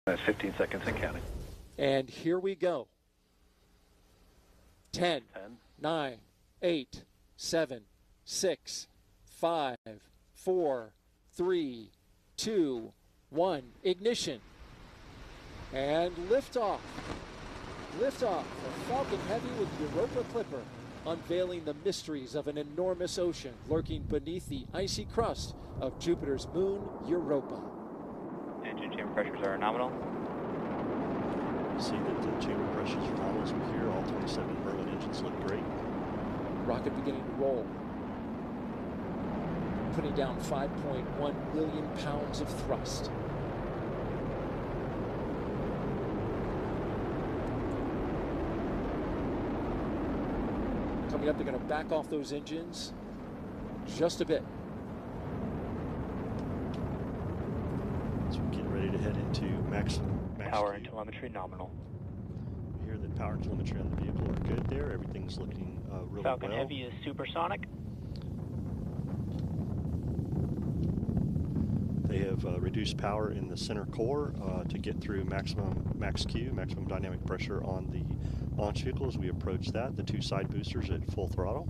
15 seconds and counting. And here we go. 10, 9, 8, 7, 6, 5, 4, 3, 2, 1. Ignition. And liftoff. Liftoff of Falcon Heavy with Europa Clipper, unveiling the mysteries of an enormous ocean lurking beneath the icy crust of Jupiter's moon, Europa. Engine chamber pressures are nominal. See that the chamber pressures are nominal as we hear. All 27 Merlin engines look great. Rocket beginning to roll. Putting down 5.1 million pounds of thrust. Coming up, they're going to back off those engines just a bit. So we get ready to head into max Power Q. and telemetry nominal. We hear that power and telemetry on the vehicle are good there. Everything's looking really Falcon well. Heavy is supersonic. They have reduced power in the center core to get through max Q, maximum dynamic pressure on the launch vehicle. As we approach that, the two side boosters at full throttle.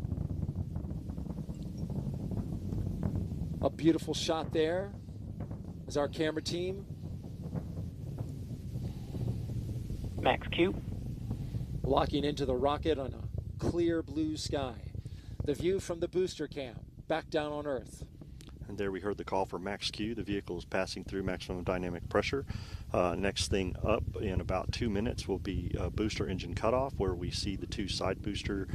A beautiful shot there as our camera team Max Q. locking into the rocket on a clear blue sky. The view from the booster cam back down on Earth. And there we heard the call for max Q. The vehicle is passing through maximum dynamic pressure. Next thing up in about 2 minutes will be booster engine cutoff, where we see the two side booster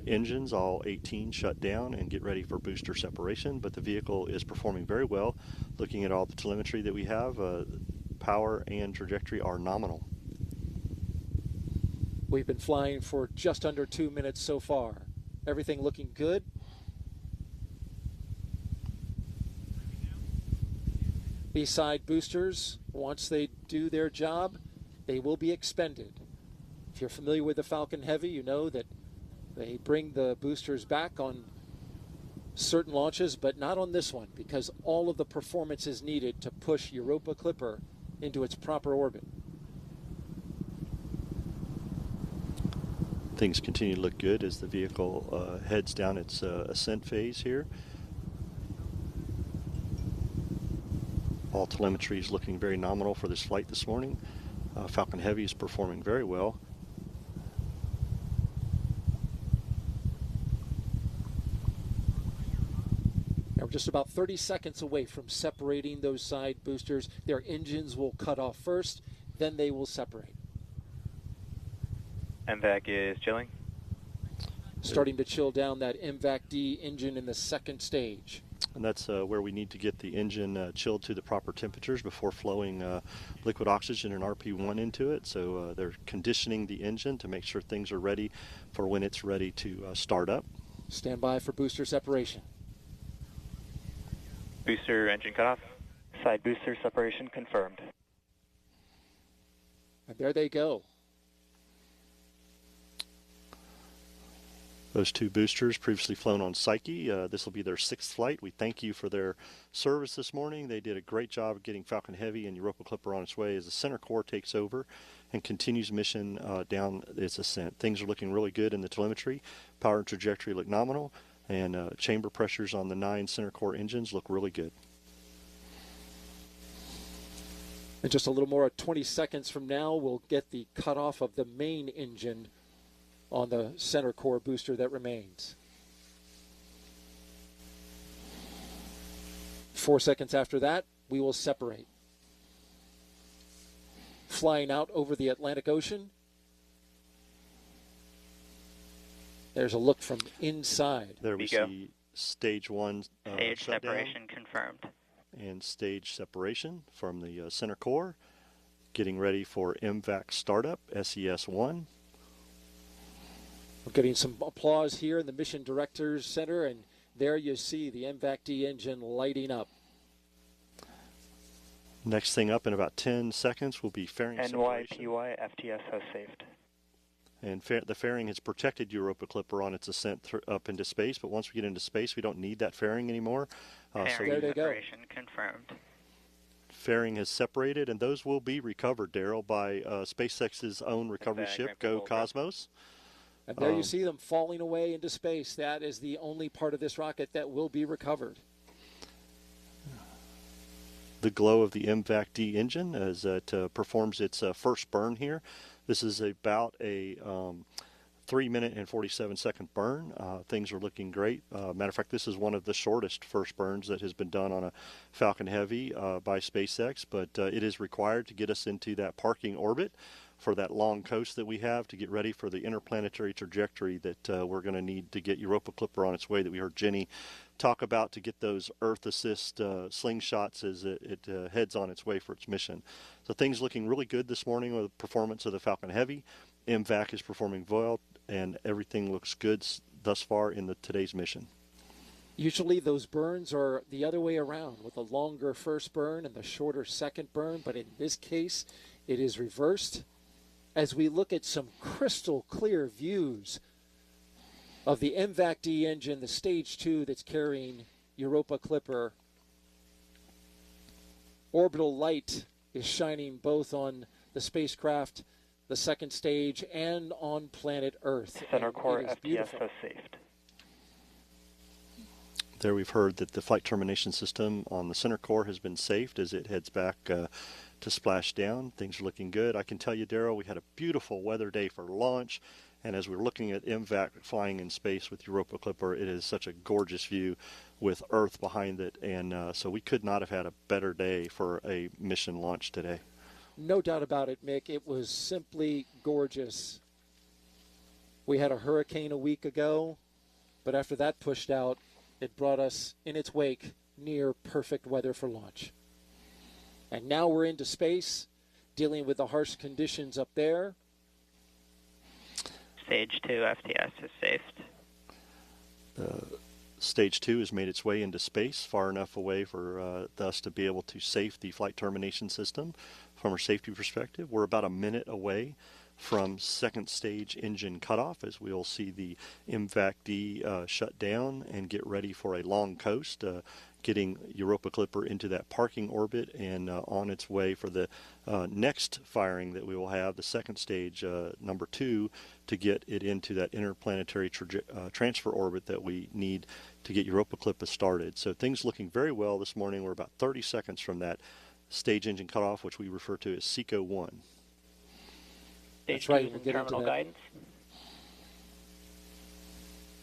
engines, all 18, shut down and get ready for booster separation. But the vehicle is performing very well. Looking at all the telemetry that we have, power and trajectory are nominal. We've been flying for just under 2 minutes so far. Everything looking good. B-side boosters, once they do their job, they will be expended. If you're familiar with the Falcon Heavy, you know that they bring the boosters back on certain launches, but not on this one, because all of the performance is needed to push Europa Clipper into its proper orbit. Things continue to look good as the vehicle heads down its ascent phase here. All telemetry is looking very nominal for this flight this morning. Falcon Heavy is performing very well. Now we're just about 30 seconds away from separating those side boosters. Their engines will cut off first, then they will separate. MVAC is chilling. Starting to chill down that MVAC-D engine in the second stage. And that's where we need to get the engine chilled to the proper temperatures before flowing liquid oxygen and RP1 into it. So they're conditioning the engine to make sure things are ready for when it's ready to start up. Stand by for booster separation. Booster engine cutoff. Side booster separation confirmed. And there they go. Those two boosters previously flown on Psyche. This will be their 6th flight. We thank you for their service this morning. They did a great job of getting Falcon Heavy and Europa Clipper on its way as the center core takes over and continues mission down its ascent. Things are looking really good in the telemetry. Power and trajectory look nominal, and chamber pressures on the 9 center core engines look really good. In just a little more, 20 seconds from now, we'll get the cutoff of the main engine on the center core booster that remains. 4 seconds after that, we will separate. Flying out over the Atlantic Ocean. There's a look from inside. There we see stage 1 Stage separation confirmed. And stage separation from the center core. Getting ready for MVAC startup, SES-1. We're getting some applause here in the Mission Directors Center, and there you see the MVAC-D engine lighting up. Next thing up in about 10 seconds will be fairing separation. NYPY FTS has saved. And the fairing has protected Europa Clipper on its ascent up into space, but once we get into space, we don't need that fairing anymore. Fairing separation confirmed. fairing has separated, and those will be recovered, Daryl, by SpaceX's own recovery ship, Go Cosmos. And there you see them falling away into space. That is the only part of this rocket that will be recovered. The glow of the MVAC-D engine as it performs its first burn here. This is about a 3-minute and 47-second burn. Things are looking great. Matter of fact, this is one of the shortest first burns that has been done on a Falcon Heavy by SpaceX, but it is required to get us into that parking orbit for that long coast that we have to get ready for the interplanetary trajectory that we're going to need to get Europa Clipper on its way that we heard Jenny talk about to get those Earth assist slingshots as it heads on its way for its mission. So things looking really good this morning with the performance of the Falcon Heavy. MVAC is performing well, and everything looks good thus far in today's mission. Usually those burns are the other way around, with a longer first burn and the shorter second burn, but in this case it is reversed. As we look at some crystal clear views of the MVAC-D engine, the stage 2 that's carrying Europa Clipper, orbital light is shining both on the spacecraft, the second stage, and on planet Earth. Center core FPSO saved. There we've heard that the flight termination system on the center core has been saved as it heads back to splash down. Things are looking good. I can tell you, Daryl, we had a beautiful weather day for launch, and as we're looking at MVAC flying in space with Europa Clipper, it is such a gorgeous view with Earth behind it, and so we could not have had a better day for a mission launch today. No doubt about it, Mick. It was simply gorgeous. We had a hurricane a week ago, but after that pushed out, it brought us in its wake near perfect weather for launch. And now we're into space, dealing with the harsh conditions up there. Stage 2 FTS is saved. Stage 2 has made its way into space far enough away for us to be able to safe the flight termination system from a safety perspective. We're about a minute away from second stage engine cutoff as we'll see the MVAC-D shut down and get ready for a long coast, getting Europa Clipper into that parking orbit and on its way for the next firing that we will have, the second stage, number 2, to get it into that interplanetary transfer orbit that we need to get Europa Clipper started. So things looking very well this morning. We're about 30 seconds from that stage engine cutoff, which we refer to as SECO 1. That's right. We'll get into that. Guidance.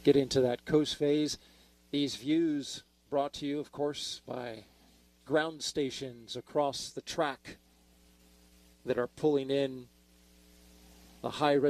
Get into that coast phase. These views brought to you, of course, by ground stations across the track that are pulling in the high resolution